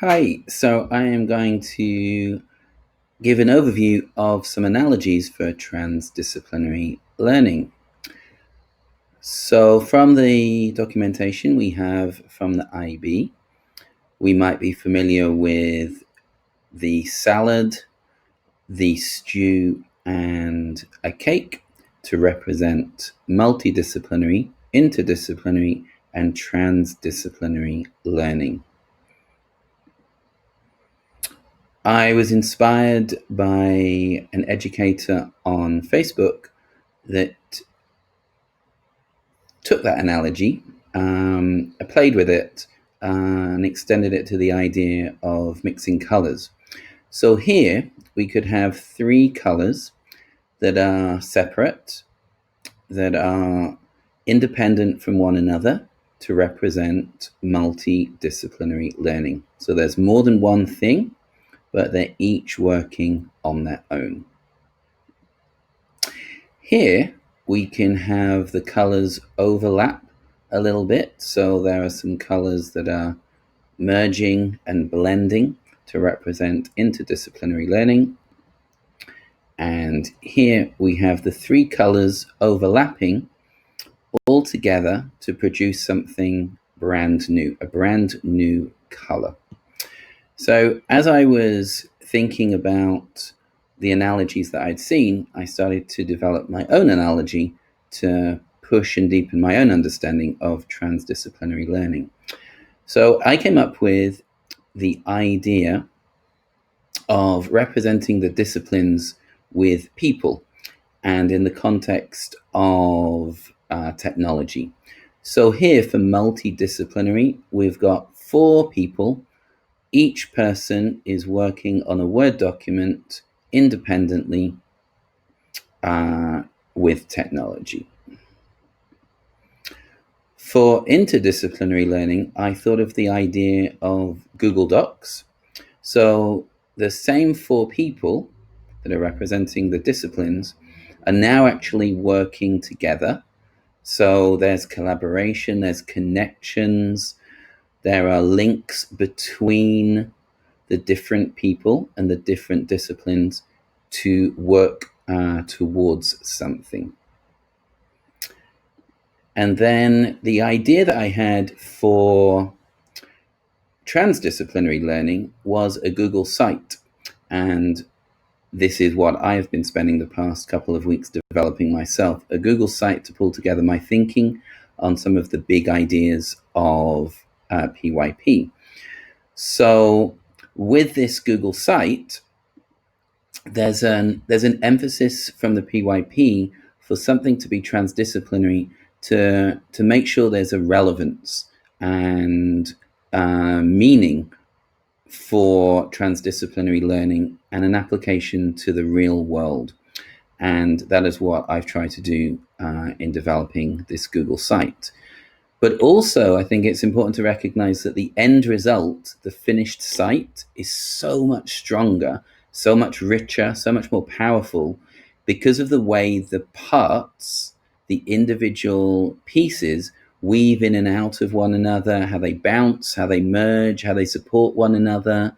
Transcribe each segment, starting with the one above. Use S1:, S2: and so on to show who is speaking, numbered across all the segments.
S1: Hi, so I am going to give an overview of some analogies for transdisciplinary learning. So, from the documentation we have from the IB, we might be familiar with the salad, the stew, and a cake to represent multidisciplinary, interdisciplinary, and transdisciplinary learning. I was inspired by an educator on Facebook that took that analogy, I played with it, and extended it to the idea of mixing colors. So here we could have three colors that are separate, that are independent from one another to represent multidisciplinary learning. So there's more than one thing, but they're each working on their own. Here we can have the colors overlap a little bit. So there are some colors that are merging and blending to represent interdisciplinary learning. And here we have the three colors overlapping all together to produce something brand new, a brand new color. So as I was thinking about the analogies that I'd seen, I started to develop my own analogy to push and deepen my own understanding of transdisciplinary learning. So I came up with the idea of representing the disciplines with people and in the context of technology. So here for multidisciplinary, we've got four people. Each person is working on a Word document independently with technology. For interdisciplinary learning, I thought of the idea of Google Docs. So the same four people that are representing the disciplines are now actually working together. So there's collaboration, there's connections, there are links between the different people and the different disciplines to work towards something. And then the idea that I had for transdisciplinary learning was a Google site. And this is what I've been spending the past couple of weeks developing myself, a Google site to pull together my thinking on some of the big ideas of PYP. So with this Google site, there's an emphasis from the PYP for something to be transdisciplinary to make sure there's a relevance and meaning for transdisciplinary learning and an application to the real world. And that is what I've tried to do in developing this Google site. But also, I think it's important to recognize that the end result, the finished site, is so much stronger, so much richer, so much more powerful because of the way the parts, the individual pieces, weave in and out of one another, how they bounce, how they merge, how they support one another,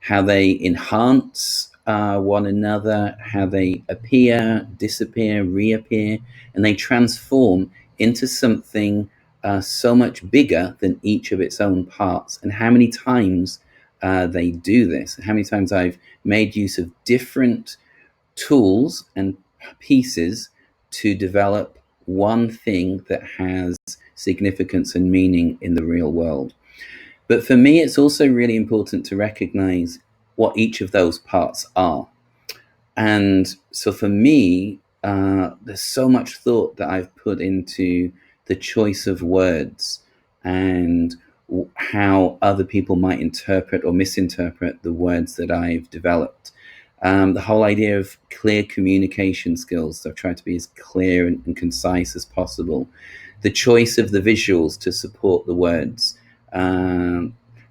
S1: how they enhance one another, how they appear, disappear, reappear, and they transform into something so much bigger than each of its own parts. And how many times they do this, how many times I've made use of different tools and pieces to develop one thing that has significance and meaning in the real world. But for me, it's also really important to recognize what each of those parts are. And so for me, there's so much thought that I've put into the choice of words and how other people might interpret or misinterpret the words that I've developed. The whole idea of clear communication skills. So I've tried to be as clear and concise as possible. The choice of the visuals to support the words.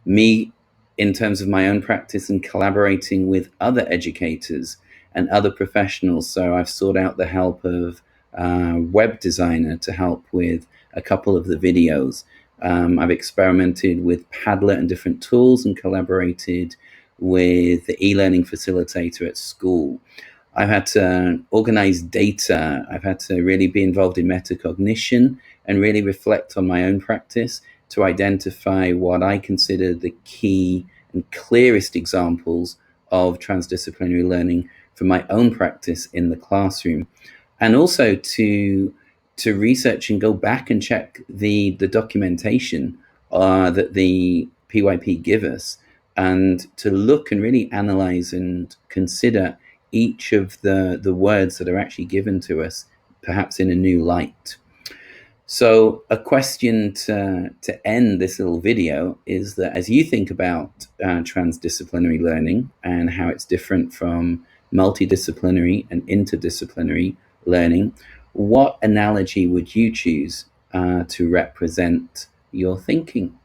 S1: Me, in terms of my own practice and collaborating with other educators and other professionals. So I've sought out the help of a web designer to help with a couple of the videos. I've experimented with Padlet and different tools and collaborated with the e-learning facilitator at school. I've had to organize data. I've had to really be involved in metacognition and really reflect on my own practice to identify what I consider the key and clearest examples of transdisciplinary learning from my own practice in the classroom, and also to research and go back and check the documentation that the PYP give us, and to look and really analyze and consider each of the words that are actually given to us, perhaps in a new light. So a question to end this little video is that as you think about transdisciplinary learning and how it's different from multidisciplinary and interdisciplinary learning, what analogy would you choose to represent your thinking?